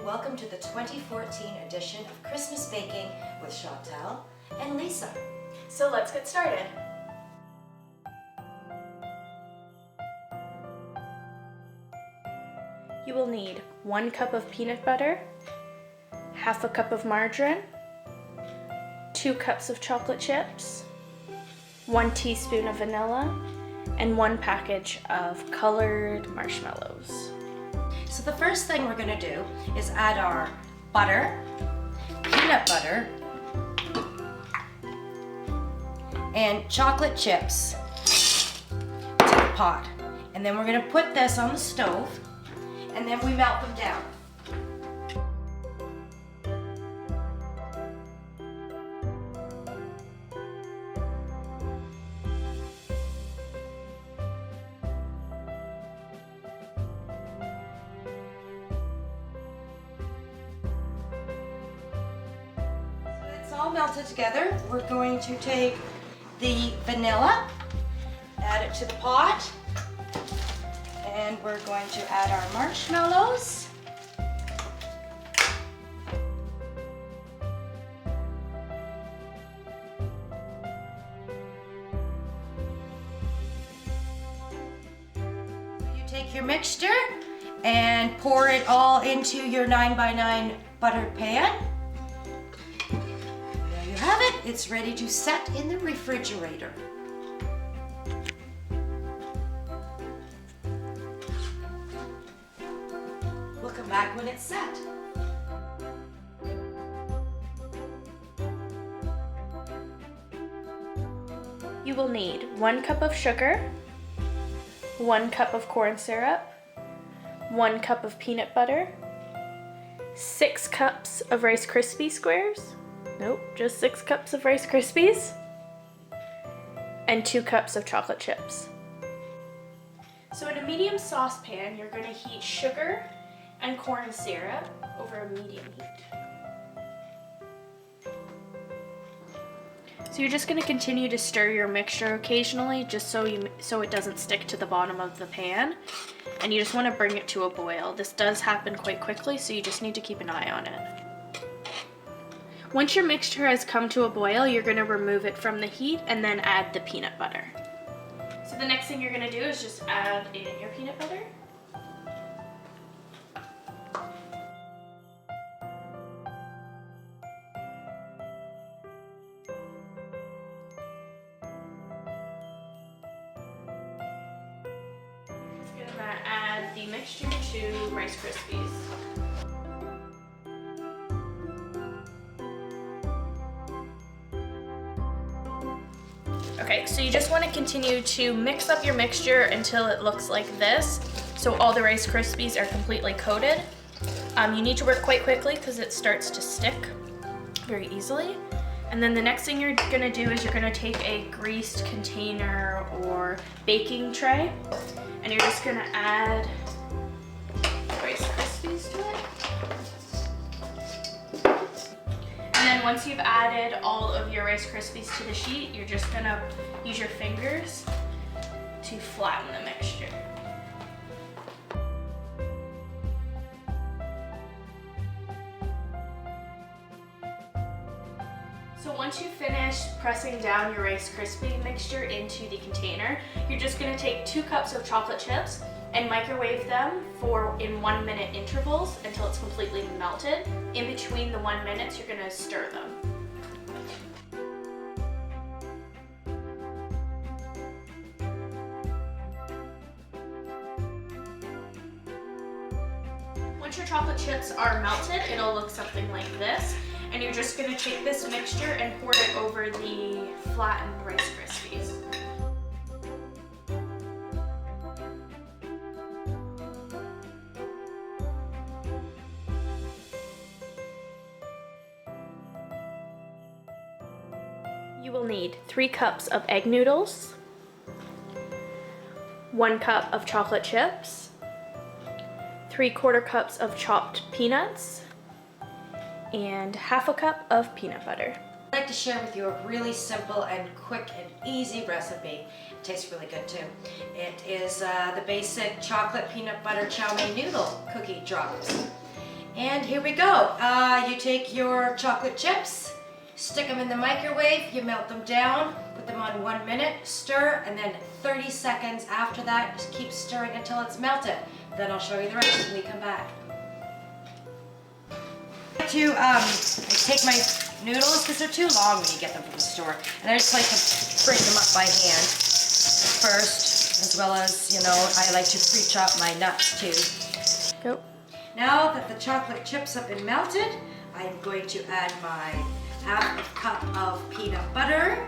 welcome to the 2014 edition of Christmas Baking with Chantelle and Lisa. So let's get started. You will need 1 cup of peanut butter, half a cup of margarine, 2 cups of chocolate chips, 1 teaspoon of vanilla, and 1 package of colored marshmallows. So the first thing we're going to do is add our butter, peanut butter, and chocolate chips to the pot. And then we're going to put this on the stove, and then we melt them down. All melted together. We're going to take the vanilla, add it to the pot, and we're going to add our marshmallows. You take your mixture and pour it all into your 9x9 buttered pan. Have it. It's ready to set in the refrigerator. We'll come back when it's set. You will need 1 cup of sugar, 1 cup of corn syrup, 1 cup of peanut butter, 6 cups of Rice Krispie squares. Nope, just 6 cups of Rice Krispies, and 2 cups of chocolate chips. So in a medium saucepan, you're going to heat sugar and corn syrup over a medium heat. So you're just going to continue to stir your mixture occasionally, just so it doesn't stick to the bottom of the pan, and you just want to bring it to a boil. This does happen quite quickly, so you just need to keep an eye on it. Once your mixture has come to a boil, you're going to remove it from the heat and then add the peanut butter. So the next thing you're going to do is just add in your peanut butter. You're just going to add the mixture to Rice Krispies. Okay, so you just want to continue to mix up your mixture until it looks like this, so all the Rice Krispies are completely coated. You need to work quite quickly because it starts to stick very easily. And then the next thing you're going to do is you're going to take a greased container or baking tray, and you're just going to add Rice Krispies to it. And then once you've added all of your Rice Krispies to the sheet, you're just going to use your fingers to flatten the mixture. So once you finish pressing down your Rice Krispie mixture into the container, you're just going to take 2 cups of chocolate chips and microwave them in 1-minute intervals until it's completely melted. In between the 1 minute, you're going to stir them. Once your chocolate chips are melted, it'll look something like this. And you're just going to take this mixture and pour it over the flattened Rice Krispies. You will need 3 cups of egg noodles, 1 cup of chocolate chips, 3/4 cups of chopped peanuts, and half a cup of peanut butter. I'd like to share with you a really simple and quick and easy recipe. It tastes really good too. It is the basic chocolate peanut butter chow mein noodle cookie drops. And here we go. You take your chocolate chips, stick them in the microwave, you melt them down, put them on 1 minute, stir, and then 30 seconds after that, just keep stirring until it's melted. Then I'll show you the rest when we come back. I take my noodles because they're too long when you get them from the store, and I just like to break them up by hand first, as well as, you know, I like to pre-chop my nuts too. Go. Now that the chocolate chips have been melted, I'm going to add my half a cup of peanut butter.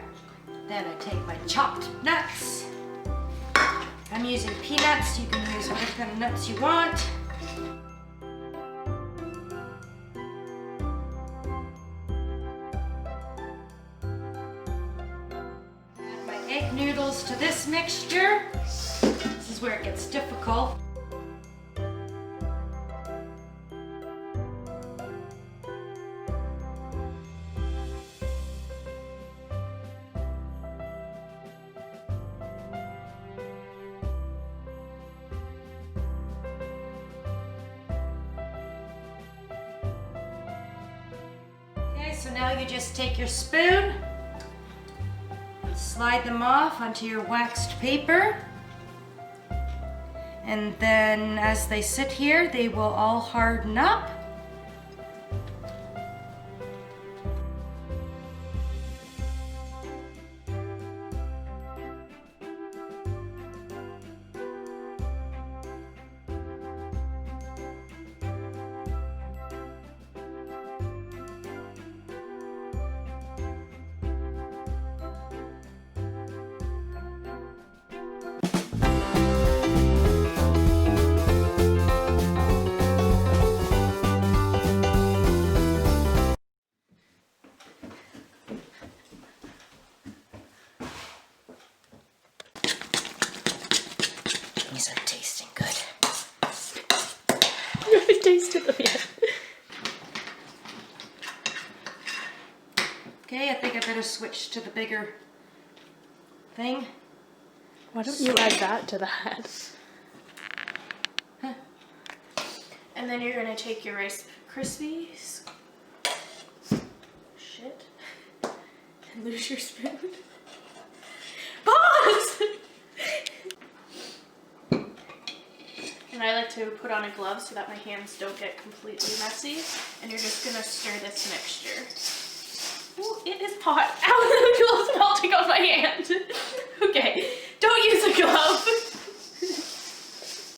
Then I take my chopped nuts. I'm using peanuts. You can use whatever kind of nuts you want. Add my egg noodles to this mixture. This is where it gets difficult. So now you just take your spoon, slide them off onto your waxed paper, and then as they sit here, they will all harden up. These are tasting good. I haven't tasted them yet. Okay, I think I better switch to the bigger thing. Why don't you add that to that? Huh. And then you're gonna take your Rice Krispies. Shit. And lose your spoon. Pause! And I like to put on a glove so that my hands don't get completely messy. And you're just gonna stir this mixture. Ooh, it is hot. Ow,